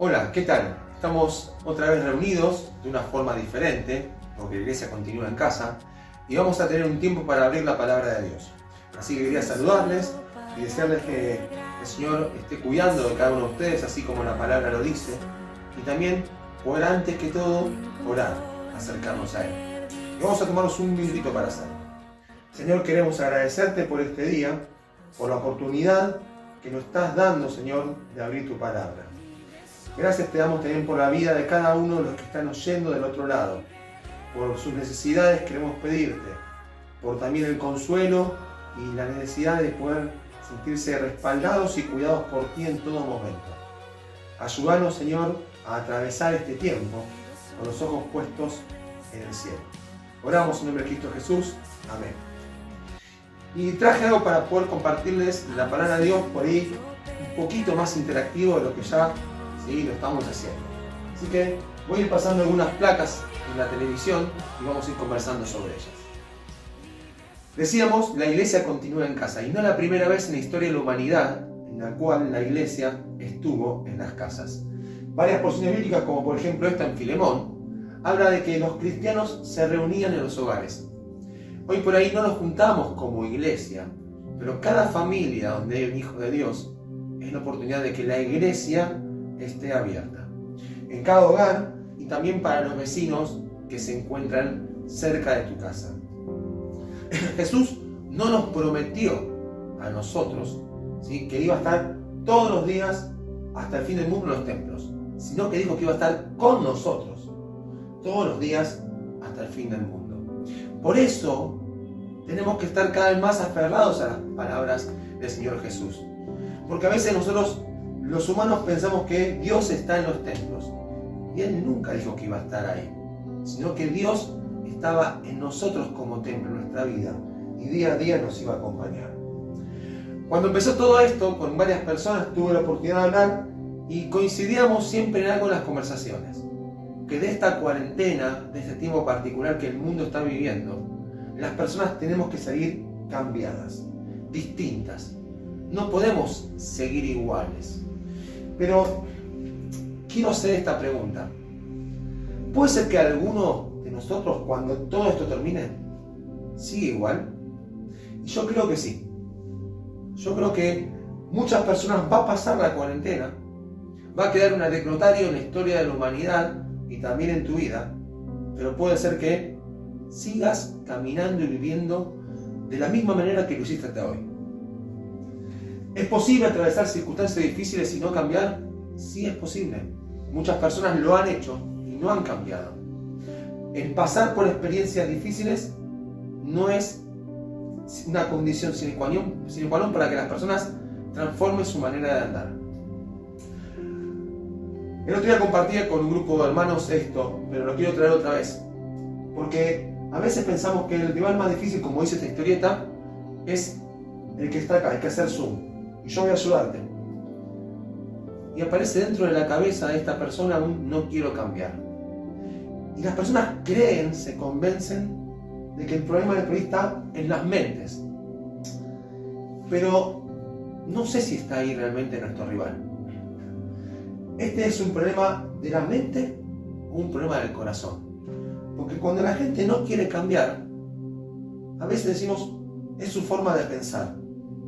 Hola, ¿qué tal? Estamos otra vez reunidos de una forma diferente, porque la iglesia continúa en casa, y vamos a tener un tiempo para abrir la palabra de Dios. Así que quería saludarles y desearles que el Señor esté cuidando de cada uno de ustedes, así como la palabra lo dice, y también poder antes que todo orar, acercarnos a Él. Y vamos a tomarnos un minutito para hacerlo. Señor, queremos agradecerte por este día, por la oportunidad que nos estás dando, Señor, de abrir tu palabra. Gracias te damos también por la vida de cada uno de los que están oyendo del otro lado. Por sus necesidades queremos pedirte, por también el consuelo y la necesidad de poder sentirse respaldados y cuidados por ti en todo momento. Ayúdanos, Señor, a atravesar este tiempo con los ojos puestos en el cielo. Oramos en nombre de Cristo Jesús. Amén. Y traje algo para poder compartirles la palabra de Dios por ahí un poquito más interactivo de lo que ya lo estamos haciendo. Así que voy a ir pasando algunas placas en la televisión y vamos a ir conversando sobre ellas. Decíamos, la iglesia continúa en casa, y no es la primera vez en la historia de la humanidad en la cual la iglesia estuvo en las casas. Varias porciones bíblicas, como por ejemplo esta en Filemón, habla de que los cristianos se reunían en los hogares. Hoy por ahí no nos juntamos como iglesia, pero cada familia donde hay un hijo de Dios es la oportunidad de que la iglesia esté abierta. En cada hogar y también para los vecinos que se encuentran cerca de tu casa. Jesús no nos prometió a nosotros, ¿sí?, que iba a estar todos los días hasta el fin del mundo en los templos, sino que dijo que iba a estar con nosotros todos los días hasta el fin del mundo. Por eso tenemos que estar cada vez más aferrados a las palabras del Señor Jesús, porque a veces nosotros los humanos pensamos que Dios está en los templos, y Él nunca dijo que iba a estar ahí, sino que Dios estaba en nosotros como templo, en nuestra vida, y día a día nos iba a acompañar. Cuando empezó todo esto, con varias personas tuve la oportunidad de hablar y coincidíamos siempre en algo en las conversaciones, que de esta cuarentena, de este tiempo particular que el mundo está viviendo, las personas tenemos que salir cambiadas, distintas. No podemos seguir iguales. Pero quiero hacer esta pregunta. ¿Puede ser que alguno de nosotros, cuando todo esto termine, siga igual? Y yo creo que sí. Yo creo que muchas personas va a pasar la cuarentena, va a quedar un anecdotario en la historia de la humanidad y también en tu vida, pero puede ser que sigas caminando y viviendo de la misma manera que lo hiciste hasta hoy. ¿Es posible atravesar circunstancias difíciles y no cambiar? Sí, es posible. Muchas personas lo han hecho y no han cambiado. El pasar por experiencias difíciles no es una condición sine qua non para que las personas transformen su manera de andar. El otro día compartía con un grupo de hermanos esto, pero lo quiero traer otra vez. Porque a veces pensamos que el rival más difícil, como dice esta historieta, es el que está acá, hay que hacer zoom. Y yo voy a ayudarte. Y aparece dentro de la cabeza de esta persona un no quiero cambiar. Y las personas creen, se convencen de que el problema del país está en las mentes. Pero no sé si está ahí realmente nuestro rival. ¿Este es un problema de la mente o un problema del corazón? Porque cuando la gente no quiere cambiar, a veces decimos, es su forma de pensar.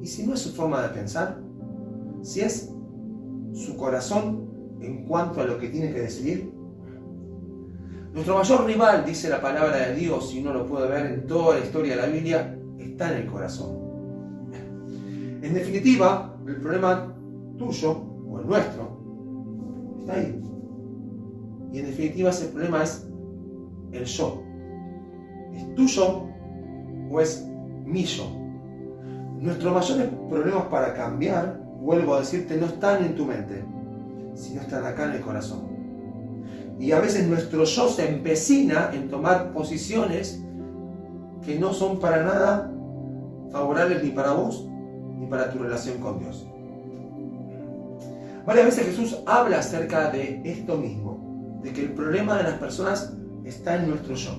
Y si no es su forma de pensar, si es su corazón en cuanto a lo que tiene que decidir. Nuestro mayor rival, dice la palabra de Dios, y uno lo puede ver en toda la historia de la Biblia, está en el corazón. En definitiva, el problema tuyo, o el nuestro, está ahí. Y en definitiva ese problema es el yo. ¿Es tuyo o es mi yo? Nuestros mayores problemas para cambiar, vuelvo a decirte, no están en tu mente, sino están acá en el corazón. Y a veces nuestro yo se empecina en tomar posiciones que no son para nada favorables ni para vos, ni para tu relación con Dios. Varias veces Jesús habla acerca de esto mismo, de que el problema de las personas está en nuestro yo.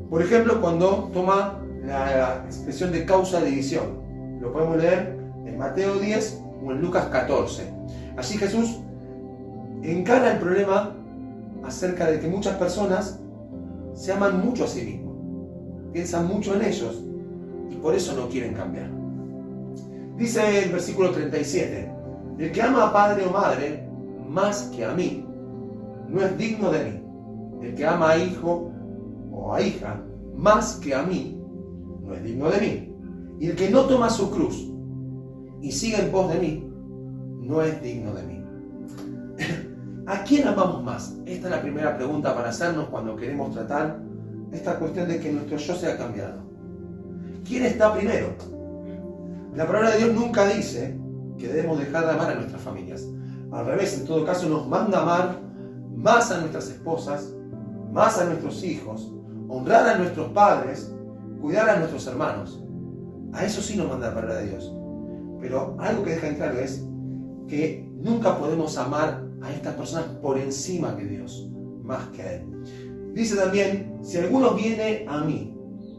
Por ejemplo, cuando toma la expresión de causa-división. Lo podemos leer en Mateo 10 o en Lucas 14. Allí Jesús encara el problema acerca de que muchas personas se aman mucho a sí mismos, piensan mucho en ellos y por eso no quieren cambiar. Dice el versículo 37, el que ama a padre o madre más que a mí no es digno de mí. El que ama a hijo o a hija más que a mí no es digno de mí. Y el que no toma su cruz y sigue en pos de mí no es digno de mí. ¿A quién amamos más? Esta es la primera pregunta para hacernos cuando queremos tratar esta cuestión de que nuestro yo sea cambiado. ¿Quién está primero? La palabra de Dios nunca dice que debemos dejar de amar a nuestras familias. Al revés, en todo caso nos manda a amar más a nuestras esposas, más a nuestros hijos, honrar a nuestros padres, cuidar a nuestros hermanos. A eso sí nos manda la palabra de Dios. Pero algo que deja en claro es que nunca podemos amar a estas personas por encima que Dios, más que a Él. Dice también, si alguno viene a mí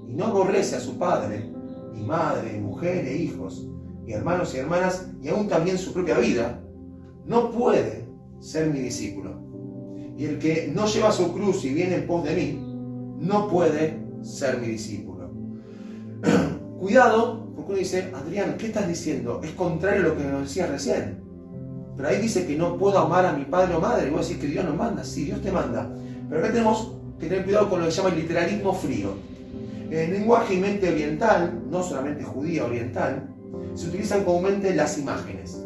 y no aborrece a su padre, y madre, y mujer, e hijos, y hermanos y hermanas, y aún también su propia vida, no puede ser mi discípulo. Y el que no lleva su cruz y viene en pos de mí, no puede ser mi discípulo. Cuidado, porque uno dice, Adrián, ¿qué estás diciendo? Es contrario a lo que nos decías recién. Pero ahí dice que no puedo amar a mi padre o madre. Y vos decís que Dios nos manda. Sí, Dios te manda. Pero acá tenemos que tener cuidado con lo que se llama el literalismo frío. En el lenguaje y mente oriental, no solamente judía, oriental, se utilizan comúnmente las imágenes.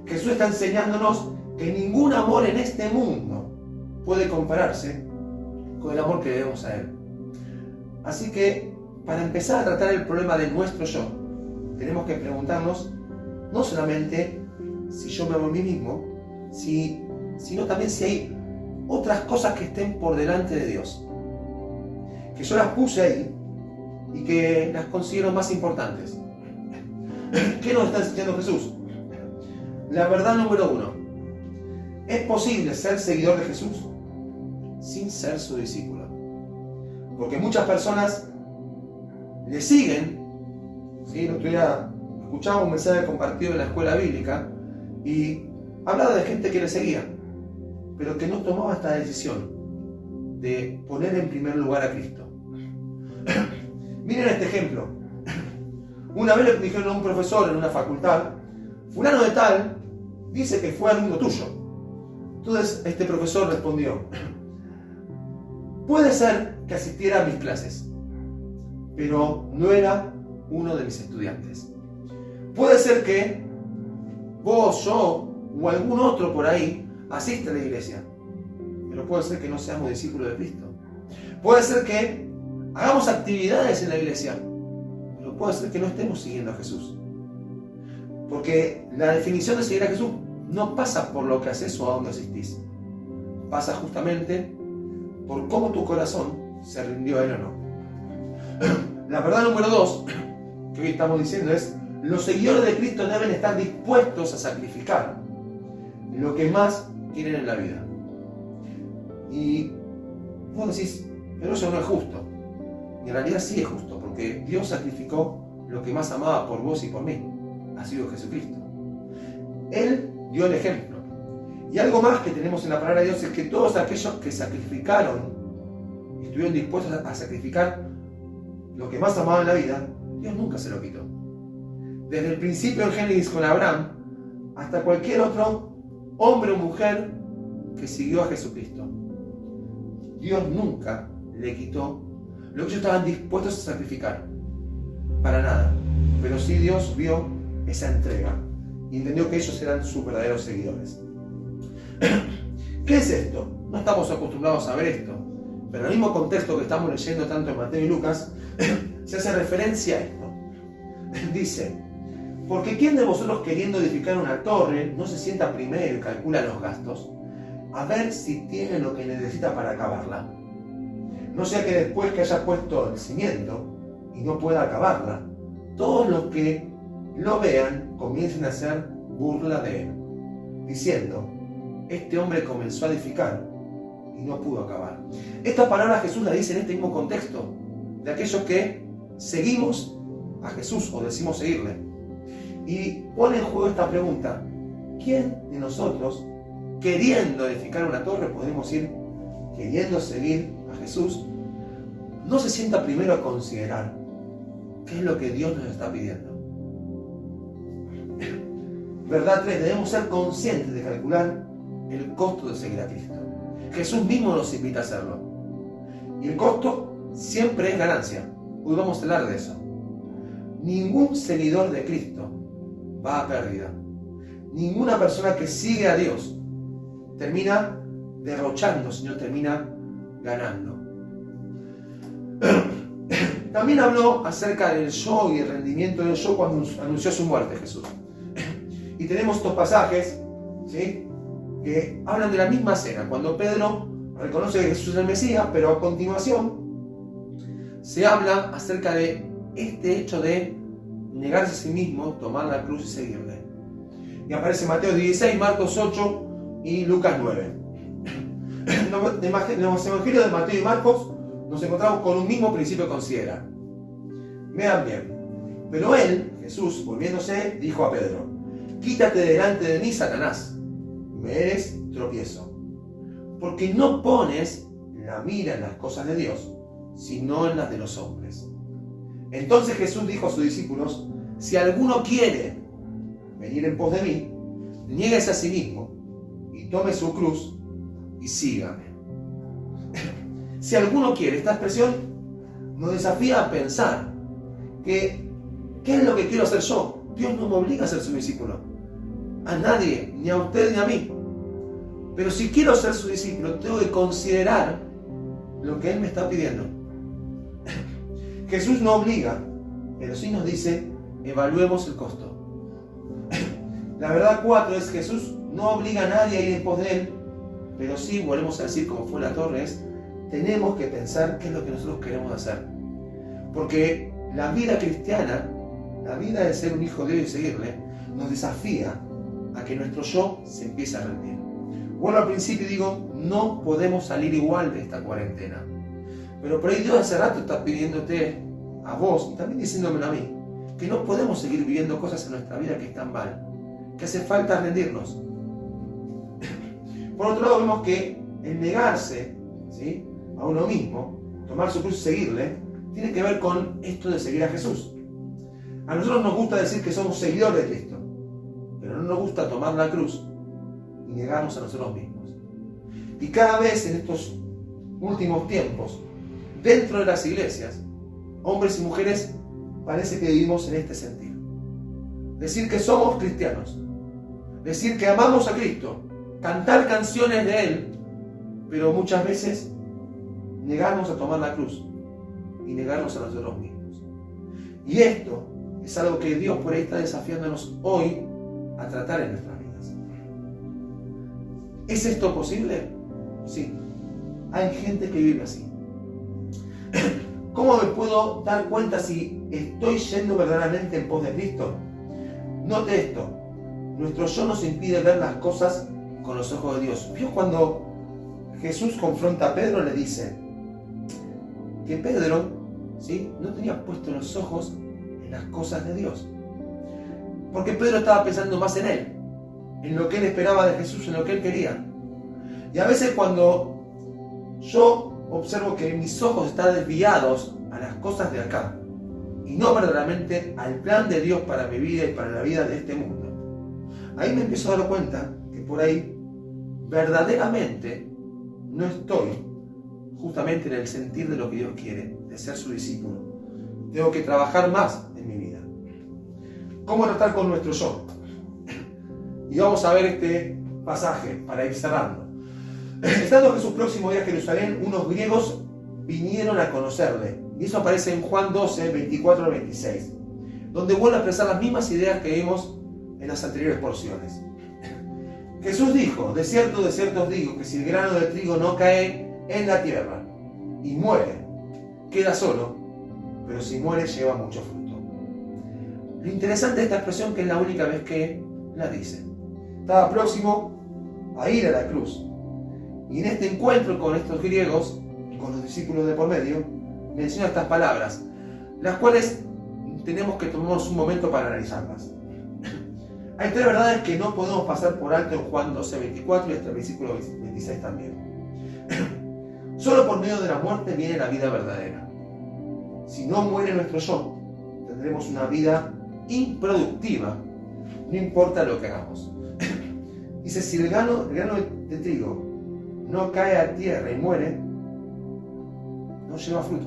Jesús está enseñándonos que ningún amor en este mundo puede compararse con el amor que debemos a Él. Así que, para empezar a tratar el problema de nuestro yo, tenemos que preguntarnos no solamente si yo me amo a mí mismo, sino también si hay otras cosas que estén por delante de Dios, que yo las puse ahí y que las considero más importantes. ¿Qué nos está enseñando Jesús? La verdad número 1. Es posible ser seguidor de Jesús sin ser su discípulo. Porque muchas personas le siguen. ¿Sí? El otro día escuchaba un mensaje compartido en la escuela bíblica y hablaba de gente que le seguía, pero que no tomaba esta decisión de poner en primer lugar a Cristo. Miren este ejemplo. Una vez le dijeron a un profesor en una facultad, fulano de tal dice que fue alumno tuyo. Entonces este profesor respondió, puede ser que asistiera a mis clases, pero no era uno de mis estudiantes. Puede ser que vos, yo o algún otro por ahí asiste a la iglesia, pero puede ser que no seamos discípulos de Cristo. Puede ser que hagamos actividades en la iglesia, pero puede ser que no estemos siguiendo a Jesús. Porque la definición de seguir a Jesús no pasa por lo que haces o a dónde asistís. Pasa justamente por cómo tu corazón se rindió a Él o no. La verdad número 2 que hoy estamos diciendo es: los seguidores de Cristo deben estar dispuestos a sacrificar lo que más quieren en la vida. Y vos decís, pero eso no es justo. Y en realidad sí es justo, porque Dios sacrificó lo que más amaba por vos y por mí. Ha sido Jesucristo. Él dio el ejemplo. Y algo más que tenemos en la palabra de Dios es que todos aquellos que sacrificaron, estuvieron dispuestos a sacrificar lo que más amaban en la vida, Dios nunca se lo quitó. Desde el principio en Génesis con Abraham, hasta cualquier otro hombre o mujer que siguió a Jesucristo, Dios nunca le quitó lo que ellos estaban dispuestos a sacrificar. Para nada. Pero sí Dios vio esa entrega y entendió que ellos eran sus verdaderos seguidores. ¿Qué es esto? No estamos acostumbrados a ver esto, pero en el mismo contexto que estamos leyendo tanto en Mateo y Lucas, se hace referencia a esto. Dice, porque ¿quién de vosotros queriendo edificar una torre no se sienta primero y calcula los gastos, a ver si tiene lo que necesita para acabarla? No sea que después que haya puesto el cimiento y no pueda acabarla, todos los que lo vean comiencen a hacer burla de él, diciendo, este hombre comenzó a edificar y no pudo acabar. Esta palabra Jesús la dice en este mismo contexto, de aquellos que seguimos a Jesús o decimos seguirle. Y pone en juego esta pregunta, ¿quién de nosotros queriendo edificar una torre, podemos ir queriendo seguir a Jesús, no se sienta primero a considerar qué es lo que Dios nos está pidiendo. Verdad 3, debemos ser conscientes de calcular el costo de seguir a Cristo. Jesús mismo nos invita a hacerlo. Y el costo siempre es ganancia. Hoy vamos a hablar de eso. Ningún seguidor de Cristo va a pérdida. Ninguna persona que sigue a Dios termina derrochando, sino termina ganando. También habló acerca del yo y el rendimiento del yo cuando anunció su muerte Jesús. Y tenemos estos pasajes, ¿sí?, que hablan de la misma escena, cuando Pedro reconoce que Jesús es el Mesías, pero a continuación se habla acerca de este hecho de negarse a sí mismo, tomar la cruz y seguirle. Y aparece Mateo 16, Marcos 8 y Lucas 9. En los evangelios de Mateo y Marcos nos encontramos con un mismo principio que considera. Vean bien. Pero él, Jesús, volviéndose, dijo a Pedro: quítate delante de mí, Satanás, me eres tropiezo, porque no pones la mira en las cosas de Dios, sino en las de los hombres. Entonces Jesús dijo a sus discípulos: si alguno quiere venir en pos de mí, niéguese a sí mismo y tome su cruz y sígame. Si alguno quiere, esta expresión nos desafía a pensar que ¿qué es lo que quiero hacer yo? Dios no me obliga a ser su discípulo, a nadie, ni a usted ni a mí. Pero si quiero ser su discípulo, tengo que considerar lo que Él me está pidiendo. Jesús no obliga, pero sí nos dice: evaluemos el costo. La verdad 4 es: Jesús no obliga a nadie a ir en pos de Él, pero sí, volvemos a decir como fue la torre, es: tenemos que pensar qué es lo que nosotros queremos hacer. Porque la vida cristiana, la vida de ser un hijo de Dios y seguirle, nos desafía a que nuestro yo se empiece a rendir. Bueno, al principio digo, no podemos salir igual de esta cuarentena. Pero por ahí Dios hace rato está pidiéndote a vos, y también diciéndomelo a mí, que no podemos seguir viviendo cosas en nuestra vida que están mal, que hace falta rendirnos. Por otro lado, vemos que el negarse, ¿sí?, a uno mismo, tomar su cruz y seguirle, tiene que ver con esto de seguir a Jesús. A nosotros nos gusta decir que somos seguidores de Cristo, pero no nos gusta tomar la cruz y negarnos a nosotros mismos. Y cada vez en estos últimos tiempos, dentro de las iglesias, hombres y mujeres, parece que vivimos en este sentido. Decir que somos cristianos, decir que amamos a Cristo, cantar canciones de Él, pero muchas veces negarnos a tomar la cruz y negarnos a nosotros mismos. Y esto es algo que Dios por ahí está desafiándonos hoy a tratar en nuestras vidas. ¿Es esto posible? Sí. Hay gente que vive así. ¿Cómo me puedo dar cuenta si estoy yendo verdaderamente en pos de Cristo? Note esto. Nuestro yo nos impide ver las cosas con los ojos de Dios. ¿Vio cuando Jesús confronta a Pedro? Le dice que Pedro, ¿sí?, no tenía puestos los ojos en las cosas de Dios. Porque Pedro estaba pensando más en él, en lo que él esperaba de Jesús, en lo que él quería. Y a veces cuando yo observo que mis ojos están desviados a las cosas de acá y no verdaderamente al plan de Dios para mi vida y para la vida de este mundo, ahí me empiezo a dar cuenta que por ahí verdaderamente no estoy justamente en el sentir de lo que Dios quiere, de ser su discípulo. Tengo que trabajar más en mi vida. ¿Cómo tratar con nuestro yo? Y vamos a ver este pasaje para ir cerrando. Estando Jesús próximo a ir a Jerusalén, unos griegos vinieron a conocerle. Y eso aparece en Juan 12, 24 al 26, donde vuelve a expresar las mismas ideas que vimos en las anteriores porciones. Jesús dijo: de cierto os digo, que si el grano de trigo no cae en la tierra y muere, queda solo, pero si muere lleva mucho fruto. Lo interesante de esta expresión que es la única vez que la dice. Estaba próximo a ir a la cruz, y en este encuentro con estos griegos, con los discípulos de por medio, menciona estas palabras, las cuales tenemos que tomarnos un momento para analizarlas. Hay tres verdades que no podemos pasar por alto en Juan 12:24 y hasta el versículo 26 también. Solo por medio de la muerte viene la vida verdadera. Si no muere nuestro yo, tendremos una vida improductiva, no importa lo que hagamos. Dice, si el grano de trigo no cae a tierra y muere, no lleva fruto.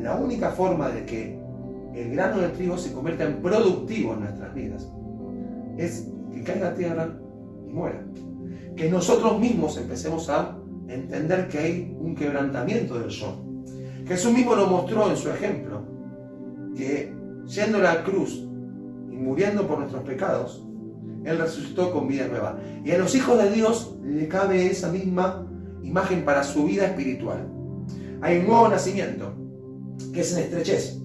La única forma de que el grano de trigo se convierta en productivo en nuestras vidas es que caiga a tierra y muera. Que nosotros mismos empecemos a entender que hay un quebrantamiento del yo. Jesús mismo lo mostró en su ejemplo, que yendo a la cruz y muriendo por nuestros pecados, Él resucitó con vida nueva. Y a los hijos de Dios le cabe esa misma imagen para su vida espiritual. Hay un nuevo nacimiento, que es en estrechez,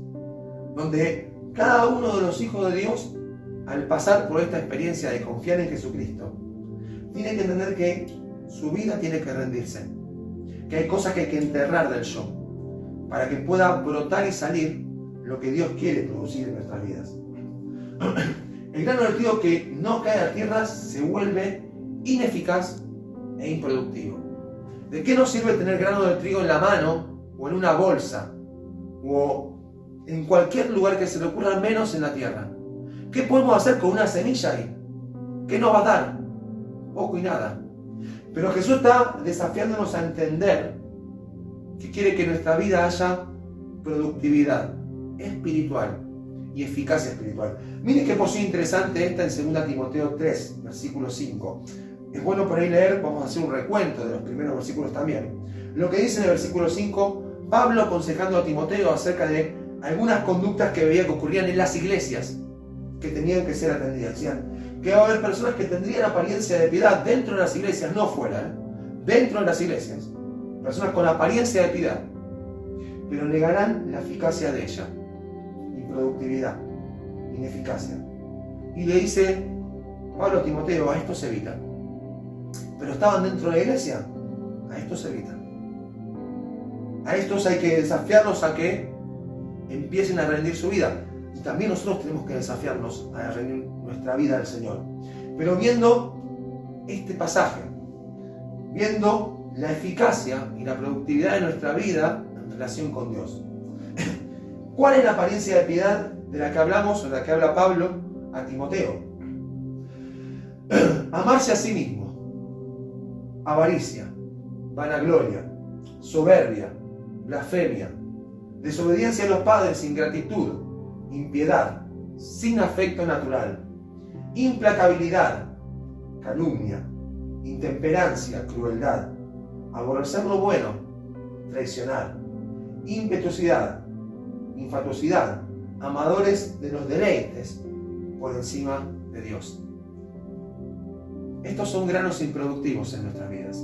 donde cada uno de los hijos de Dios, al pasar por esta experiencia de confiar en Jesucristo, tiene que entender que su vida tiene que rendirse, que hay cosas que hay que enterrar del yo, para que pueda brotar y salir lo que Dios quiere producir en nuestras vidas. El grano de trigo que no cae a tierra se vuelve ineficaz e improductivo. ¿De qué nos sirve tener grano de trigo en la mano o en una bolsa o en cualquier lugar que se le ocurra, menos en la tierra? ¿Qué podemos hacer con una semilla ahí? ¿Qué nos va a dar? Poco y nada. Pero Jesús está desafiándonos a entender que quiere que en nuestra vida haya productividad espiritual y eficacia espiritual. Miren qué posición interesante esta en 2 Timoteo 3, versículo 5. Es bueno por ahí leer, vamos a hacer un recuento de los primeros versículos también. Lo que dice en el versículo 5, Pablo aconsejando a Timoteo acerca de algunas conductas que veía que ocurrían en las iglesias, que tenían que ser atendidas. Decían que va a haber personas que tendrían apariencia de piedad dentro de las iglesias, no fuera, dentro de las iglesias. Personas con apariencia de piedad, pero negarán la eficacia de ella. Improductividad, ineficacia. Y le dice Pablo a Timoteo, a esto se evita. Pero estaban dentro de la iglesia, a esto se evita. A estos hay que desafiarlos a que empiecen a rendir su vida. Y también nosotros tenemos que desafiarnos a rendir nuestra vida al Señor. Pero viendo este pasaje, viendo la eficacia y la productividad de nuestra vida en relación con Dios. ¿Cuál es la apariencia de piedad de la que hablamos, o de la que habla Pablo a Timoteo? Amarse a sí mismo, avaricia, vanagloria, soberbia, blasfemia, desobediencia a los padres, ingratitud, impiedad, sin afecto natural, implacabilidad, calumnia, intemperancia, crueldad, aborrecer lo bueno, traicionar, impetuosidad, infatuosidad, amadores de los deleites por encima de Dios. Estos son granos improductivos en nuestras vidas.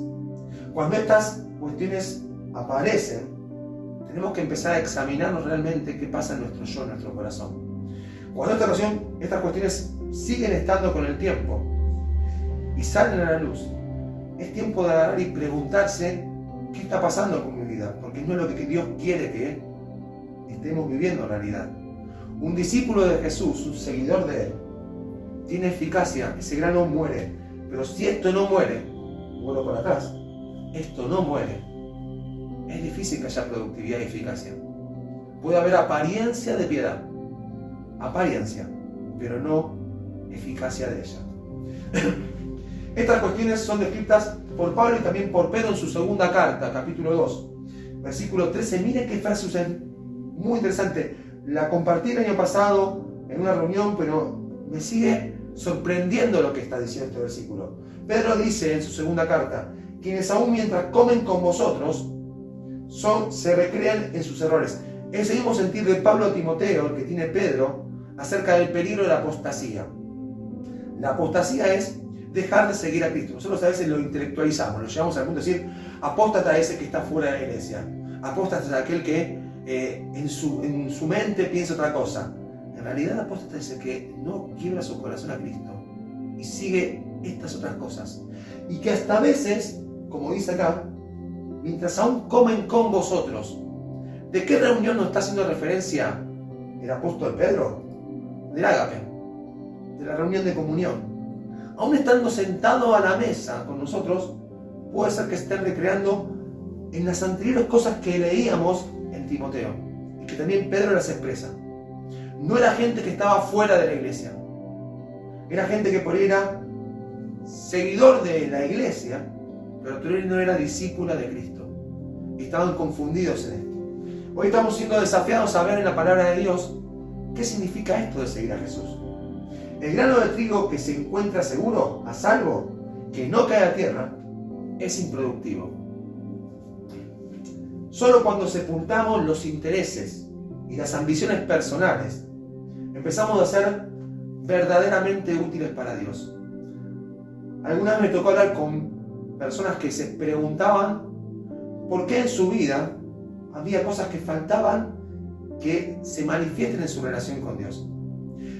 Cuando estas cuestiones aparecen, tenemos que empezar a examinarnos realmente qué pasa en nuestro yo, en nuestro corazón. Cuando estas cuestiones siguen estando con el tiempo y salen a la luz, es tiempo de agarrar y preguntarse qué está pasando con mi vida, porque no es lo que Dios quiere que estemos viviendo en realidad. Un discípulo de Jesús, un seguidor de Él, tiene eficacia, ese grano muere. Pero si esto no muere, vuelvo para atrás, esto no muere, es difícil que haya productividad y eficacia. Puede haber apariencia de piedad, apariencia, pero no eficacia de ella. Estas cuestiones son descritas por Pablo y también por Pedro en su segunda carta, capítulo 2, versículo 13. Miren qué frase usan, muy interesante. La compartí el año pasado en una reunión, pero me sigue sorprendiendo lo que está diciendo este versículo. Pedro dice en su segunda carta, quienes aún mientras comen con vosotros se recrean en sus errores. Ese mismo sentir de Pablo a Timoteo, el que tiene Pedro, acerca del peligro de la apostasía. La apostasía es dejar de seguir a Cristo. Nosotros a veces lo intelectualizamos, lo llevamos al punto de decir, apóstata es ese que está fuera de la iglesia. Apóstata es aquel que en su mente piensa otra cosa. En realidad, apóstata es el que no quiebra su corazón a Cristo y sigue estas otras cosas. Y que hasta a veces, como dice acá, mientras aún comen con vosotros. ¿De qué reunión nos está haciendo referencia el apóstol Pedro? Del ágape. de la reunión de comunión. Aún estando sentado a la mesa con nosotros, puede ser que estén recreando en las anteriores cosas que leíamos en Timoteo y que también Pedro las expresa. No era gente que estaba fuera de la iglesia, era gente que por ahí era seguidor de la iglesia, pero todavía no era discípula de Cristo. Y estaban confundidos en esto. Hoy estamos siendo desafiados a ver en la palabra de Dios qué significa esto de seguir a Jesús. El grano de trigo que se encuentra seguro, a salvo, que no cae a tierra, es improductivo. Solo cuando sepultamos los intereses y las ambiciones personales, empezamos a ser verdaderamente útiles para Dios. Alguna vez me tocó hablar con personas que se preguntaban por qué en su vida había cosas que faltaban que se manifiesten en su relación con Dios.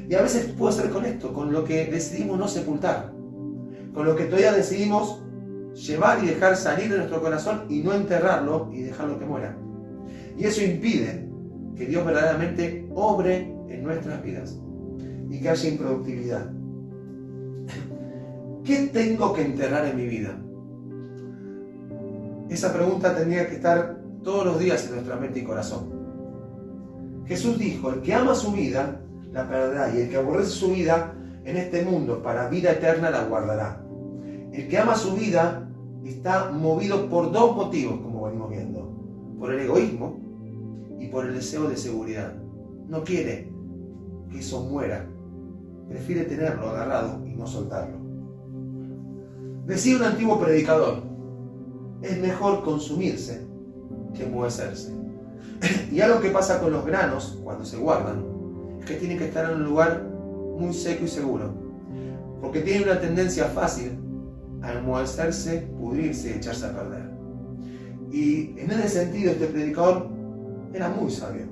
Y a veces puede ser con esto, con lo que decidimos no sepultar, con lo que todavía decidimos llevar y dejar salir de nuestro corazón y no enterrarlo y dejarlo que muera. Y eso impide que Dios verdaderamente obre en nuestras vidas y que haya improductividad. ¿Qué tengo que enterrar en mi vida? Esa pregunta tendría que estar todos los días en nuestra mente y corazón. Jesús dijo, el que ama su vida la perderá, y el que aborrece su vida en este mundo para vida eterna la guardará. El que ama su vida está movido por dos motivos, como venimos viendo: por el egoísmo y por el deseo de seguridad. No quiere que eso muera, prefiere tenerlo agarrado y no soltarlo. Decía un antiguo predicador, es mejor consumirse que enmudecerse. Y algo que pasa con los granos cuando se guardan es que tienen que estar en un lugar muy seco y seguro, porque tienen una tendencia fácil a enmudecerse, pudrirse y echarse a perder. Y en ese sentido este predicador era muy sabio.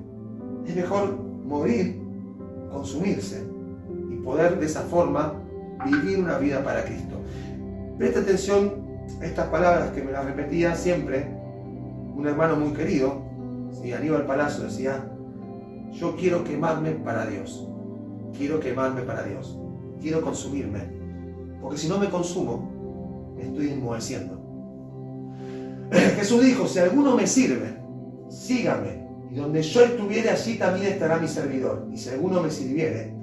Es mejor morir, consumirse y poder de esa forma vivir una vida para Cristo. Presta atención a estas palabras que me las repetía siempre un hermano muy querido, ¿sí? Aníbal Palazzo decía, yo quiero quemarme para Dios, quiero quemarme para Dios, quiero consumirme, porque si no me consumo, me estoy enmudeciendo. Jesús dijo, si alguno me sirve, sígame, y donde yo estuviere, allí también estará mi servidor, y si alguno me sirviere,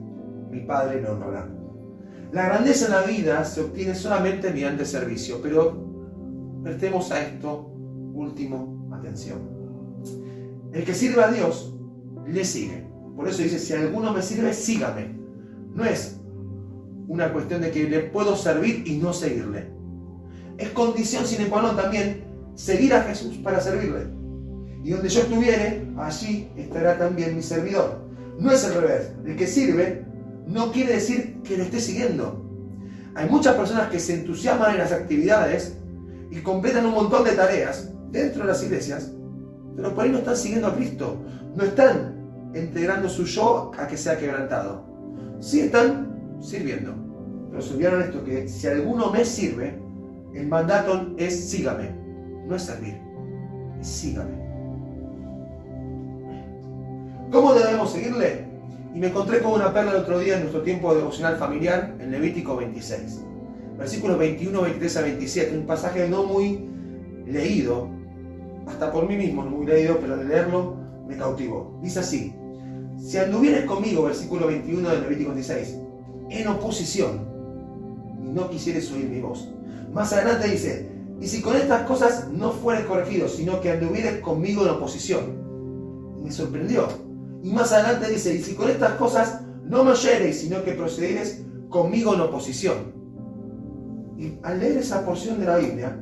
mi Padre lo honrará. La grandeza en la vida se obtiene solamente mediante servicio, pero prestemos a esto último atención. El que sirve a Dios, le sigue. Por eso dice, si alguno me sirve, sígame. No es una cuestión de que le puedo servir y no seguirle. Es condición sine qua non también seguir a Jesús para servirle. Y donde yo estuviere, allí estará también mi servidor. No es al revés. El que sirve no quiere decir que lo esté siguiendo. Hay muchas personas que se entusiasman en las actividades y completan un montón de tareas dentro de las iglesias, pero por ahí no están siguiendo a Cristo, no están entregando su yo a que sea quebrantado. Sí están sirviendo, pero se olvidaron esto, que si alguno me sirve, el mandato es sígame, no es servir, es sígame. ¿Cómo debemos seguirle? Y me encontré con una perla el otro día en nuestro tiempo devocional familiar, en Levítico 26. Versículos 21, 23 a 27, un pasaje no muy leído, hasta por mí mismo, no muy leído, pero de leerlo me cautivó. Dice así, si anduvieres conmigo, versículo 21 de Levítico 26, en oposición, y no quisieres oír mi voz. Más adelante dice, y si con estas cosas no fueres corregido, sino que anduvieres conmigo en oposición. Y me sorprendió. Y más adelante dice, y si con estas cosas no me oyereis, sino que procederes conmigo en oposición. Y al leer esa porción de la Biblia,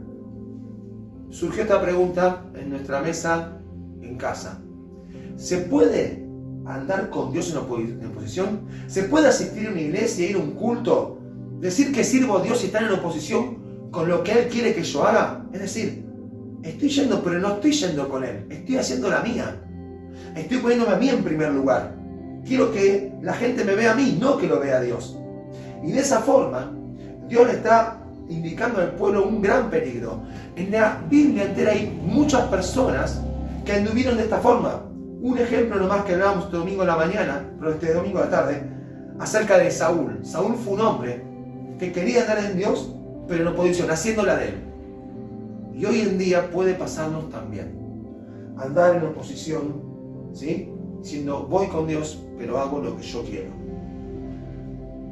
surgió esta pregunta en nuestra mesa en casa. ¿Se puede andar con Dios en oposición? ¿Se puede asistir a una iglesia, ir a un culto, decir que sirvo a Dios y estar en oposición con lo que Él quiere que yo haga? Es decir, estoy yendo, pero no estoy yendo con Él, estoy haciendo la mía. Estoy poniéndome a mí en primer lugar. Quiero que la gente me vea a mí, no que lo vea a Dios. Y de esa forma, Dios le está indicando al pueblo un gran peligro. En la Biblia entera hay muchas personas que anduvieron de esta forma. Un ejemplo nomás que hablábamos este domingo en la mañana, pero este domingo a la tarde, acerca de Saúl. Saúl fue un hombre que quería andar en Dios, pero en oposición, haciéndola de él. Y hoy en día puede pasarnos también. Andar en oposición, ¿sí? Diciendo, voy con Dios, pero hago lo que yo quiero.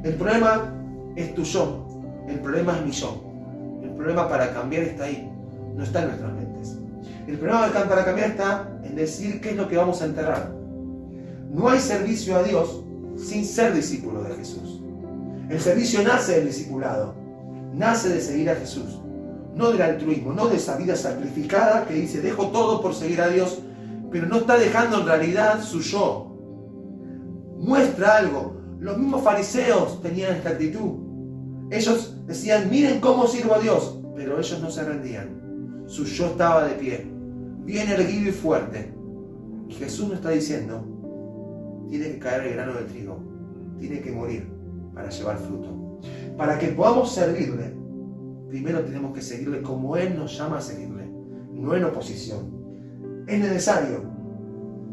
El problema es tu yo, el problema es mi yo. El problema para cambiar está ahí, no está en nuestras mentes. El problema para cambiar está en decir qué es lo que vamos a enterrar. No hay servicio a Dios sin ser discípulo de Jesús. El servicio nace del discipulado, nace de seguir a Jesús, no del altruismo, no de esa vida sacrificada que dice, dejo todo por seguir a Dios, pero no está dejando en realidad su yo. Muestra algo. Los mismos fariseos tenían esta actitud. Ellos decían, miren cómo sirvo a Dios, pero ellos no se rendían. Su yo estaba de pie, bien erguido y fuerte. Y Jesús nos está diciendo, tiene que caer el grano del trigo, tiene que morir para llevar fruto. Para que podamos servirle, primero tenemos que seguirle como Él nos llama a seguirle, no en oposición. Es necesario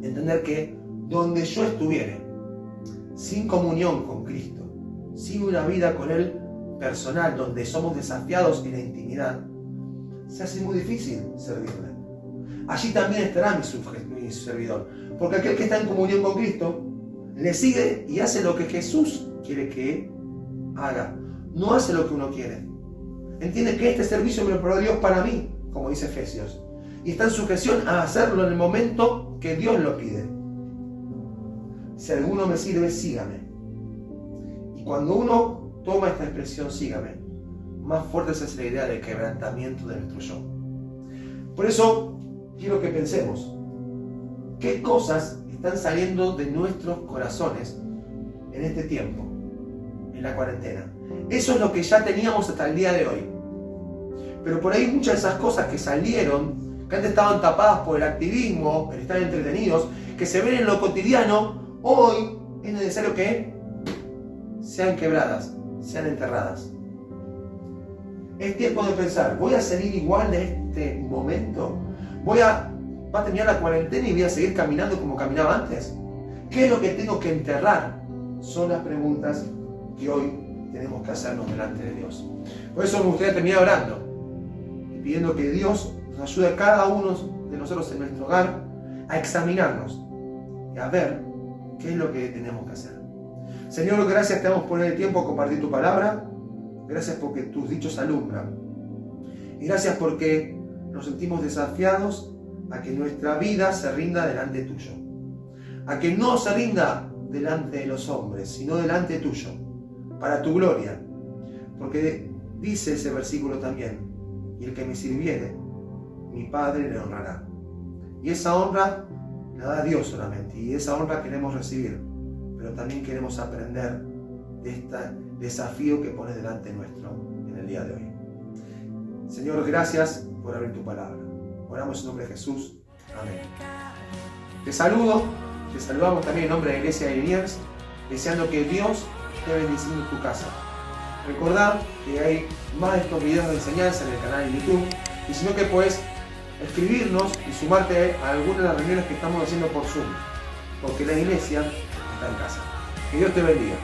entender que donde yo estuviere, sin comunión con Cristo, sin una vida con Él personal, donde somos desafiados en la intimidad, se hace muy difícil servirle. Allí también estará mi servidor, porque aquel que está en comunión con Cristo, le sigue y hace lo que Jesús quiere que haga, no hace lo que uno quiere. Entiende que este servicio me lo probó Dios para mí, como dice Efesios, y está en sujeción a hacerlo en el momento que Dios lo pide. Si alguno me sirve, sígame. Y cuando uno toma esta expresión, sígame, más fuerte se hace la idea del quebrantamiento de nuestro yo. Por eso quiero que pensemos, ¿qué cosas están saliendo de nuestros corazones en este tiempo, en la cuarentena? Eso es lo que ya teníamos hasta el día de hoy. Pero por ahí muchas de esas cosas que salieron, que antes estaban tapadas por el activismo, el estar entretenidos, que se ven en lo cotidiano, hoy es necesario que sean quebradas, sean enterradas. Es tiempo de pensar, ¿voy a salir igual de este momento? ¿Va a terminar la cuarentena y voy a seguir caminando como caminaba antes? ¿Qué es lo que tengo que enterrar? Son las preguntas que hoy tenemos que hacernos delante de Dios. Por eso me gustaría terminar orando y pidiendo que Dios nos ayude a cada uno de nosotros en nuestro hogar a examinarnos y a ver qué es lo que tenemos que hacer. Señor, gracias te damos por el tiempo a compartir tu palabra. Gracias porque tus dichos alumbran. Y gracias porque nos sentimos desafiados a que nuestra vida se rinda delante tuyo. A que no se rinda delante de los hombres, sino delante tuyo, para tu gloria. Porque dice ese versículo también, y el que me sirviere, mi Padre le honrará. Y esa honra la da Dios solamente, y esa honra queremos recibir, pero también queremos aprender de este desafío que pones delante nuestro en el día de hoy. Señor, gracias por abrir tu palabra. Oramos en nombre de Jesús. Amén. Te saludamos también en nombre de la Iglesia de Liniers, deseando que Dios esté bendiciendo tu casa. Recordad que hay más de estos videos de enseñanza en el canal de YouTube, y si no que puedes escribirnos y sumarte a alguna de las reuniones que estamos haciendo por Zoom, porque la iglesia está en casa. Que Dios te bendiga.